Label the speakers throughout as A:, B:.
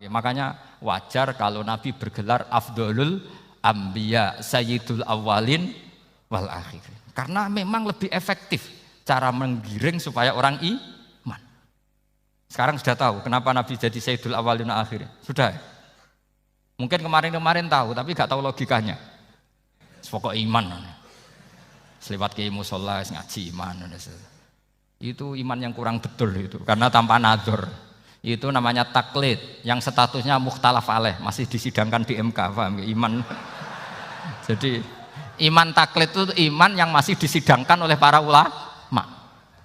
A: Makanya wajar kalau Nabi bergelar Afdholul Anbiya, Sayyidul Awwalin wal Akhirin. Karena memang lebih efektif cara menggiring supaya orang iman. Sekarang sudah tahu kenapa Nabi jadi Sayyidul Awwalin wal Akhirin? Sudah. Mungkin kemarin-kemarin tahu, tapi gak tahu logikanya. Pokok iman. Selewat ke musola ngaji iman. Itu iman yang kurang betul itu, karena tanpa nadzor. Itu namanya taklid yang statusnya mukhtalaf alaih, masih disidangkan di MK, paham ya? Iman. Jadi iman taklid itu iman yang masih disidangkan oleh para ulama.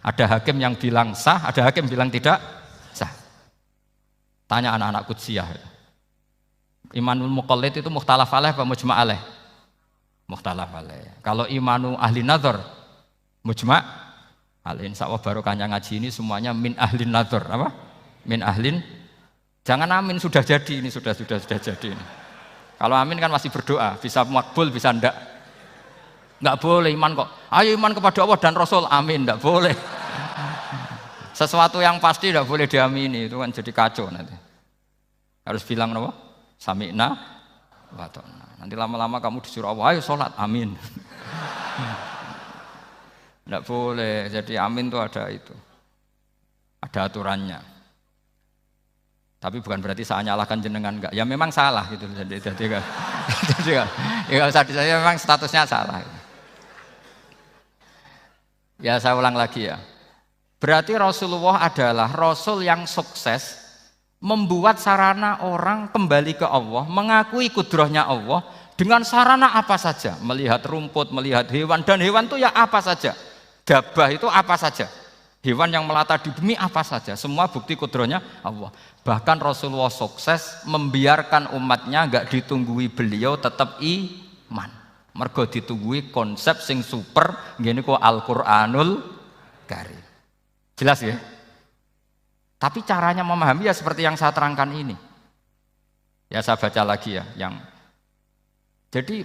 A: Ada hakim yang bilang sah, ada hakim bilang tidak sah. Tanya anak-anak Qudsiyah. Imanul muqallid itu mukhtalaf alaih apa mujma' alaih? Mukhtalaf alaih. Kalau imanu ahli nadzar mujma' alaih. Insyaallah barokahnya ngaji ini semuanya min ahli nadzar, apa? Min ahlin, jangan amin sudah jadi ini, sudah jadi ini. Kalau amin kan masih berdoa, bisa makbul bisa ndak boleh iman kok. Ayo iman kepada Allah dan Rasul, amin, ndak boleh. Sesuatu yang pasti ndak boleh diamini, itu kan jadi kacau nanti. Harus bilang apa? Sami'na wa ta'na. Nanti lama-lama kamu disuruh Allah, ayo sholat, amin. Ndak boleh, jadi amin itu ada aturannya. Tapi bukan berarti saya nyalahkan jenengan, enggak. Ya memang salah gitu. Jadi kan. Ya usah saya memang statusnya salah. Ya saya ulang lagi ya. Berarti Rasulullah adalah Rasul yang sukses membuat sarana orang kembali ke Allah, mengakui kudrahnya Allah dengan sarana apa saja. Melihat rumput, melihat hewan, dan hewan itu ya apa saja. Dabah itu apa saja. Hewan yang melata di bumi apa saja, semua bukti kudrahnya Allah. Bahkan Rasulullah sukses membiarkan umatnya enggak ditunggui beliau tetap iman. Mergo ditunggui konsep sing super ngene kok Al-Qur'anul Karim. Jelas ya? Tapi caranya memahami ya seperti yang saya terangkan ini. Ya saya baca lagi ya Jadi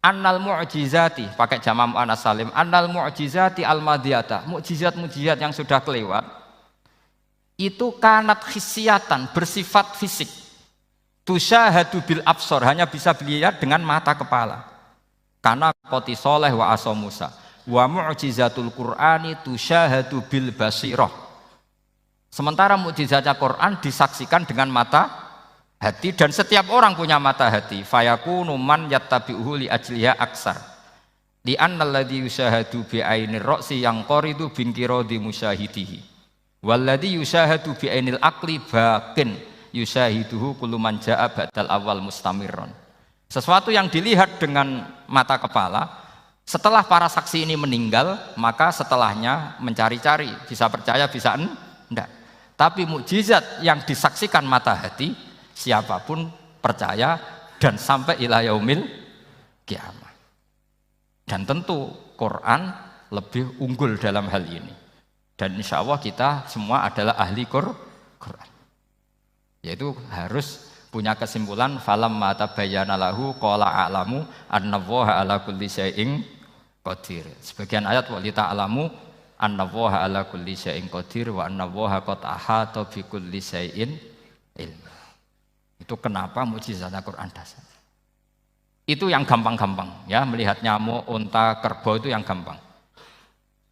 A: annal mu'jizati, pakai jamak muannas salim, annal mu'jizati al-madiyata, mukjizat-mukjizat yang sudah kelewat itu kanat khisiatan, bersifat fisik. Tusyahadu bil absor, hanya bisa dilihat dengan mata kepala. Karena qoti soleh wa asa Musa. Wa mu'jizatul Qur'ani tusyahadu bil basirah. Sementara mukjizatnya Quran disaksikan dengan mata hati, dan setiap orang punya mata hati. Fayakunu man yattabi'uhu li ajliha aksar. Li annal ladzi yusyahadu bi ainir ra'si yang qaridu bin qiradi musyahidihi. Wal ladzi yusyahadu bi ainil aqli baqin yusyahiduhu kullu man jaa ba'dal awal mustamirron. Sesuatu yang dilihat dengan mata kepala, setelah para saksi ini meninggal, maka setelahnya mencari-cari, bisa percaya bisa enggak. Tapi mukjizat yang disaksikan mata hati, siapapun percaya dan sampai ila yaumil kiamah. Dan tentu Quran lebih unggul dalam hal ini. Dan insya Allah kita semua adalah ahli Quran. Yaitu harus punya kesimpulan falam mata tabayyana lahu qala a'lamu annallaha ala kulli syai'in qadir. Sebagian ayat wa li ta'lamu annallaha ala kulli syai'in qadir wa annallaha qad ahata bi kulli syai'in ilma. Itu kenapa mukjizatnya Quran dasar. Itu yang gampang-gampang ya, melihat nyamuk, unta, kerbau itu yang gampang.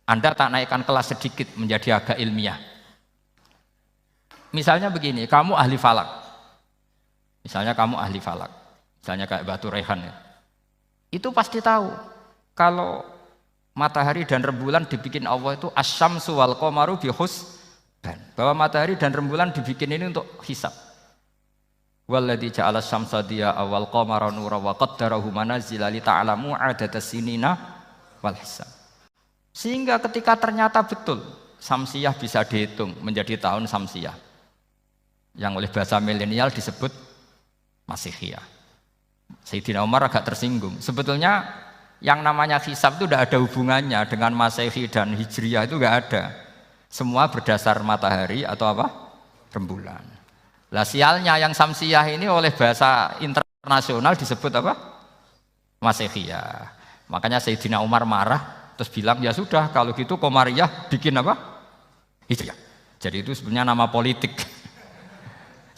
A: Anda tak naikkan kelas sedikit menjadi agak ilmiah. Misalnya begini, kamu ahli falak. Misalnya kayak Batu Rehan ya. Itu pasti tahu kalau matahari dan rembulan dibikin Allah itu asyamsu wal qamaru bihusban. Bahwa matahari dan rembulan dibikin ini untuk hisab. Walladzi ja'ala syamsa diya'a wal qamara nuran wa qaddarahu manazila li ta'lamu 'adadas sinina wal hisab. Sehingga ketika ternyata betul Samsiyah bisa dihitung menjadi tahun Samsiyah, yang oleh bahasa milenial disebut Masihiyah. Sayyidina Umar agak tersinggung. Sebetulnya yang namanya hisab itu tidak ada hubungannya dengan Masehi dan Hijriyah, itu tidak ada. Semua berdasar matahari atau apa? Rembulan. Lah sialnya yang Samsiyah ini oleh bahasa internasional disebut apa? Masihiyah. Makanya Sayyidina Umar marah terus bilang ya sudah kalau gitu Qamariyah bikin apa? Hijriyah. Jadi itu sebenarnya nama politik.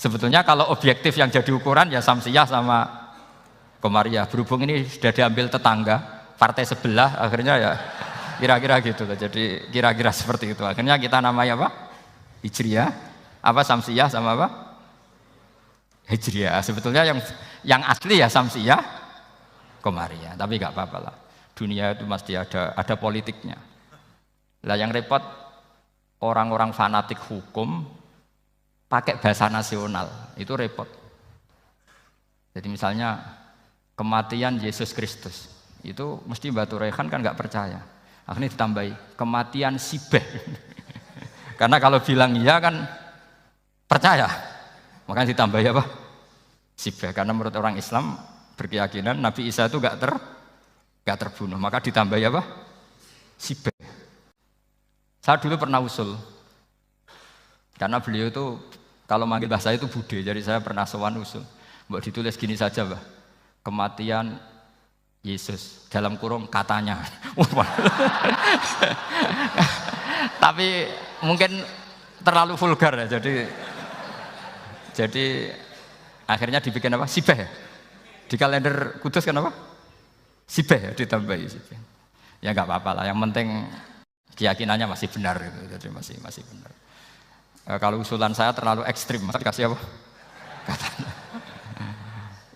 A: Sebetulnya kalau objektif yang jadi ukuran ya Samsiyah sama Qamariyah. Berhubung ini sudah diambil tetangga, partai sebelah, akhirnya ya kira-kira gitu loh. Jadi kira-kira seperti itu. Akhirnya kita namanya apa? Hijriyah, apa Samsiyah sama apa? Hijriyah. Sebetulnya yang asli ya Samsiyah, Qamariyah. Tapi nggak apa-apa lah. Dunia itu mesti ada politiknya. Lah yang repot orang-orang fanatik hukum pakai bahasa nasional, itu repot. Jadi misalnya kematian Yesus Kristus, itu mesti Batu Rehan kan nggak percaya. Akhirnya ditambahi kematian Sibeh. Karena kalau bilang iya kan percaya. Makanya ditambahi apa? Sibeh. Karena menurut orang Islam berkeyakinan Nabi Isa itu nggak terbunuh. Maka ditambahi apa? Sibeh. Saya dulu pernah usul. Karena beliau itu kalau manggil bahasa itu bude, jadi saya pernah sowan usul. Mbak ditulis gini saja, Mbak. Kematian Yesus dalam kurung katanya. Tapi mungkin terlalu vulgar ya. Jadi akhirnya dibikin apa? Sibeh ya. Di kalender Kudus kan apa? Sibeh ya, ditambahi Sibeh. Ya nggak apa-apa lah. Yang penting keyakinannya masih benar gitu. Jadi masih benar. Kalau usulan saya terlalu ekstrim, masa dikasih apa? Katanya.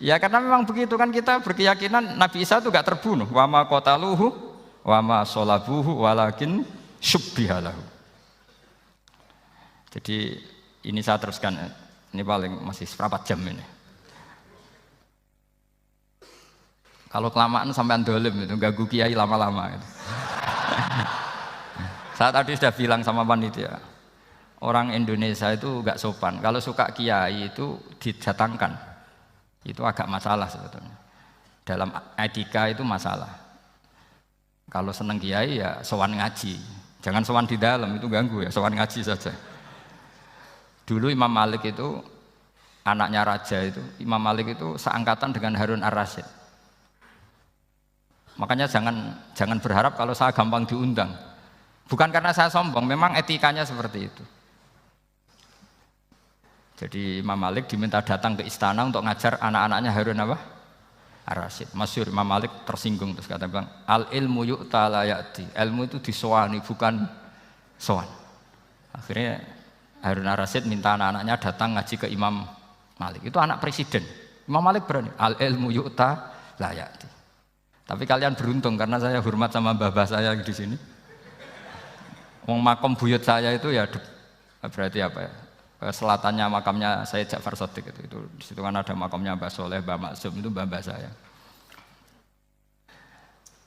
A: Ya karena memang begitu kan, kita berkeyakinan Nabi Isa itu gak terbunuh. Wa ma qataluhu wa ma sholabuhu walakin syubbihalahu. Jadi ini saya teruskan, ini paling masih seperempat jam ini. Kalau kelamaan sampai dolim itu ganggu kiai lama-lama gitu. Saya tadi sudah bilang sama panitia, orang Indonesia itu gak sopan. Kalau suka kiai itu didatangkan, itu agak masalah sebetulnya. Dalam etika itu masalah. Kalau seneng kiai ya sowan ngaji, jangan sowan di dalam, itu ganggu ya, sowan ngaji saja. Dulu Imam Malik itu anaknya raja itu, Imam Malik itu seangkatan dengan Harun Ar-Rasyid. Makanya jangan berharap kalau saya gampang diundang. Bukan karena saya sombong, memang etikanya seperti itu. Jadi Imam Malik diminta datang ke istana untuk ngajar anak-anaknya Harun apa? Ar-Rasyid. Masyhur Imam Malik tersinggung terus kata bang, al ilmu yu'ta la ya'ti. Ilmu itu disowani bukan sowan. Akhirnya Harun Ar-Rasyid minta anak-anaknya datang ngaji ke Imam Malik. Itu anak presiden. Imam Malik berani, al ilmu yu'ta la ya'ti. Tapi kalian beruntung karena saya hormat sama mbah-mbah saya di sini. Wong makom buyut saya itu ya berarti apa ya? Selatannya makamnya Sayyid Ja'far Shadiq itu di situ kan ada makamnya Mbah Soleh, Mbah Maksum, itu mbah-mbah saya.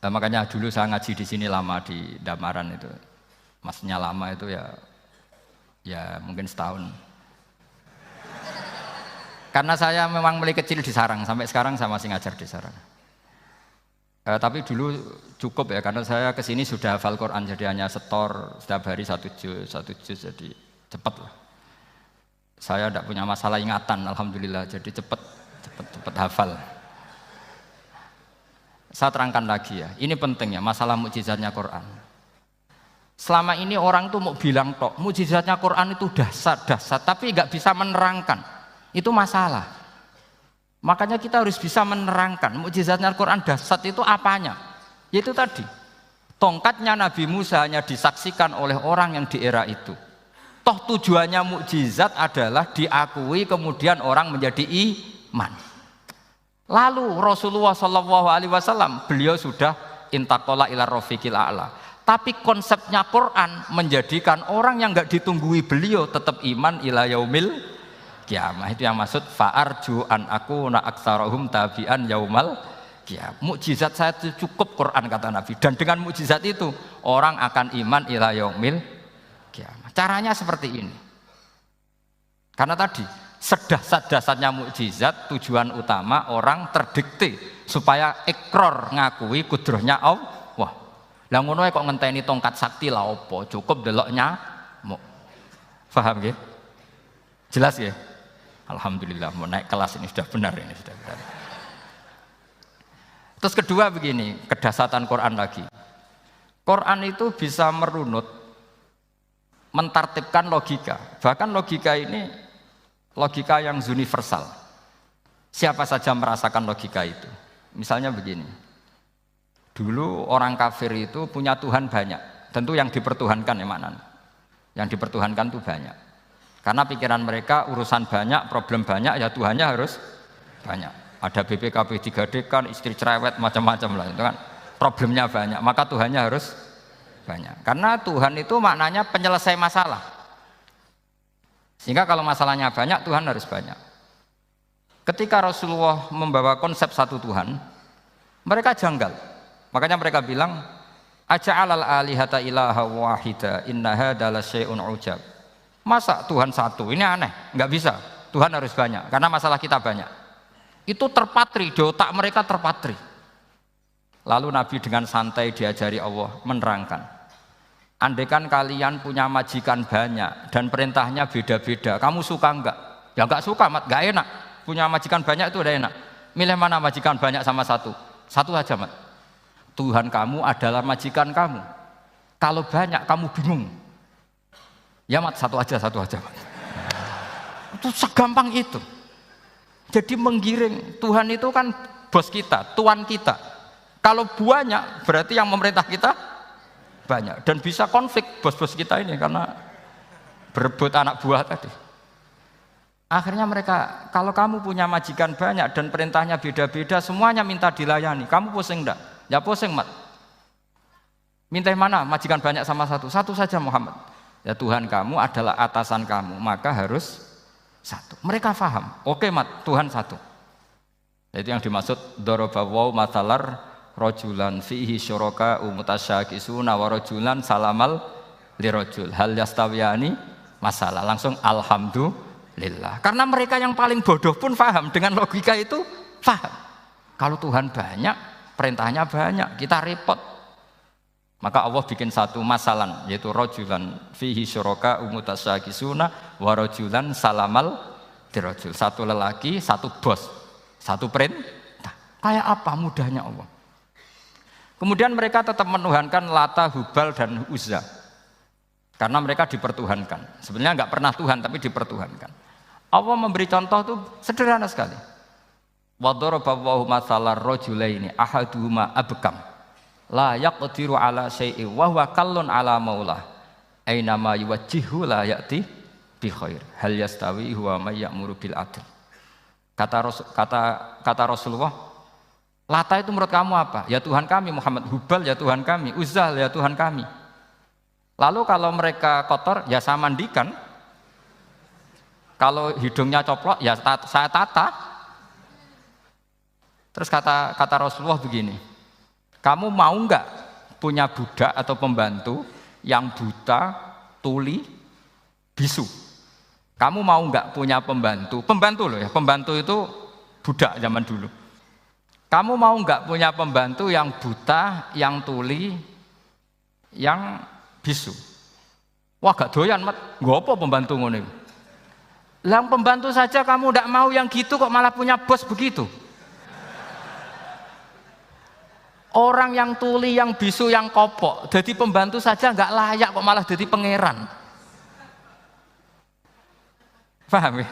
A: Nah, makanya dulu saya ngaji di sini lama di Damaran itu. Maksudnya lama itu ya mungkin setahun. Karena saya memang mulai kecil di Sarang, sampai sekarang saya masih ngajar di Sarang. Tapi dulu cukup ya, karena saya kesini sudah hafal Quran, jadi hanya setor setiap hari satu juz, jadi cepat lah. Saya tidak punya masalah ingatan, alhamdulillah, jadi cepat hafal. Saya terangkan lagi ya, ini penting ya, masalah mukjizatnya Quran. Selama ini orang tuh mau bilang tok, mukjizatnya Quran itu dahsyat, tapi nggak bisa menerangkan, itu masalah. Makanya kita harus bisa menerangkan mukjizatnya Al-Quran dahsyat itu apanya. Yaitu tadi, tongkatnya Nabi Musa hanya disaksikan oleh orang yang di era itu. Toh tujuannya mukjizat adalah diakui kemudian orang menjadi iman. Lalu Rasulullah SAW beliau sudah intaqala ila rafiqil a'la. Tapi konsepnya Quran menjadikan orang yang enggak ditunggui beliau tetap iman ila yaumil kiamah. Itu yang maksud fa'arju an aku na aktsarahum tabi'an yaumal kiamah. Mukjizat saya itu cukup Quran kata Nabi, dan dengan mukjizat itu orang akan iman ila yaumil kiamah. Caranya seperti ini. Karena tadi sedahsyat-dahsyatnya mukjizat, tujuan utama orang terdikte supaya ikror ngakui kudrohnya Allah. Lah ngono kok ngenteni tongkat sakti lah opo? Cukup deloknya mau. Paham nggih? Jelas ya? Alhamdulillah, mau naik kelas ini sudah benar ini sudah benar. Terus kedua begini, kedahsyatan Quran lagi. Quran itu bisa merunut, mentartibkan logika. Bahkan logika ini logika yang universal. Siapa saja merasakan logika itu. Misalnya begini, dulu orang kafir itu punya Tuhan banyak. Tentu yang dipertuhankan ya mana? Yang dipertuhankan itu banyak. Karena pikiran mereka urusan banyak, problem banyak, ya Tuhannya harus banyak. Ada BPKB 3D kan, istri cerewet, macam-macam lah. Itu kan problemnya banyak, maka Tuhannya harus banyak. Karena Tuhan itu maknanya penyelesai masalah. Sehingga kalau masalahnya banyak, Tuhan harus banyak. Ketika Rasulullah membawa konsep satu Tuhan, mereka janggal. Makanya mereka bilang, aja'alal alihata ilaha wahida inna hadza lasyai'un ujab. Masa Tuhan satu? Ini aneh, nggak bisa. Tuhan harus banyak, karena masalah kita banyak. Itu terpatri, di otak mereka terpatri. Lalu Nabi dengan santai diajari Allah menerangkan, andaikan kalian punya majikan banyak dan perintahnya beda-beda, kamu suka enggak? Ya enggak suka, mat, enggak enak. Punya majikan banyak itu udah enak. Milih mana majikan banyak sama satu? Satu aja, mat. Tuhan kamu adalah majikan kamu. Kalau banyak kamu bingung. Ya mat, satu aja mat. Itu segampang itu. Jadi menggiring, Tuhan itu kan bos kita, tuan kita. Kalau banyak berarti yang memerintah kita banyak. Dan bisa konflik bos-bos kita ini karena berebut anak buah tadi. Akhirnya mereka, kalau kamu punya majikan banyak dan perintahnya beda-beda, semuanya minta dilayani. Kamu pusing enggak? Ya pusing, mat. Minta mana? Majikan banyak sama satu? Satu saja Muhammad. Ya Tuhan kamu adalah atasan kamu, maka harus satu. Mereka faham. Oke, mat, Tuhan satu. Itu yang dimaksud dorobawaw matalar rojulan fihi syuraka umutasyakisuna wa rojulan salamal lirojul hal yastawiyani masalah. Langsung alhamdulillah. Karena mereka yang paling bodoh pun faham dengan logika itu, faham. Kalau Tuhan banyak, perintahnya banyak, kita repot. Maka Allah bikin satu masalan, yaitu rojulan fihi syuraka umutasyakisuna wa rojulan salamal lirojul. Satu lelaki, satu bos, satu perintah. Kayak apa mudahnya Allah. Kemudian mereka tetap menuhankan Lata, Hubal, dan Uzza. Karena mereka dipertuhankan. Sebenarnya nggak pernah Tuhan, tapi dipertuhankan. Allah memberi contoh itu sederhana sekali. Wa daraballahu mathalar rajulaini ahaduhuma abkam la yaqdiru ala syai'in wa huwa kallun ala maulah aina ma yuwajjihu la ya'ti bi khair hal yastawi huwa may ya'muru bil adl. Kata Rasulullah, Lata itu menurut kamu apa? Ya Tuhan kami. Muhammad, Hubal ya Tuhan kami, Uzzah ya Tuhan kami. Lalu kalau mereka kotor, ya saya mandikan. Kalau hidungnya coplok, ya saya tata. Terus kata Rasulullah begini, kamu mau nggak punya budak atau pembantu yang buta, tuli, bisu? Kamu mau nggak punya pembantu? Pembantu loh ya, pembantu itu budak zaman dulu. Kamu mau nggak punya pembantu yang buta, yang tuli, yang bisu? Wah gak doyan, mat. Nggak apa pembantu ngono. Yang pembantu saja kamu tidak mau yang gitu, kok malah punya bos begitu? Orang yang tuli, yang bisu, yang kopok, jadi pembantu saja nggak layak, kok malah jadi pangeran. Paham ya?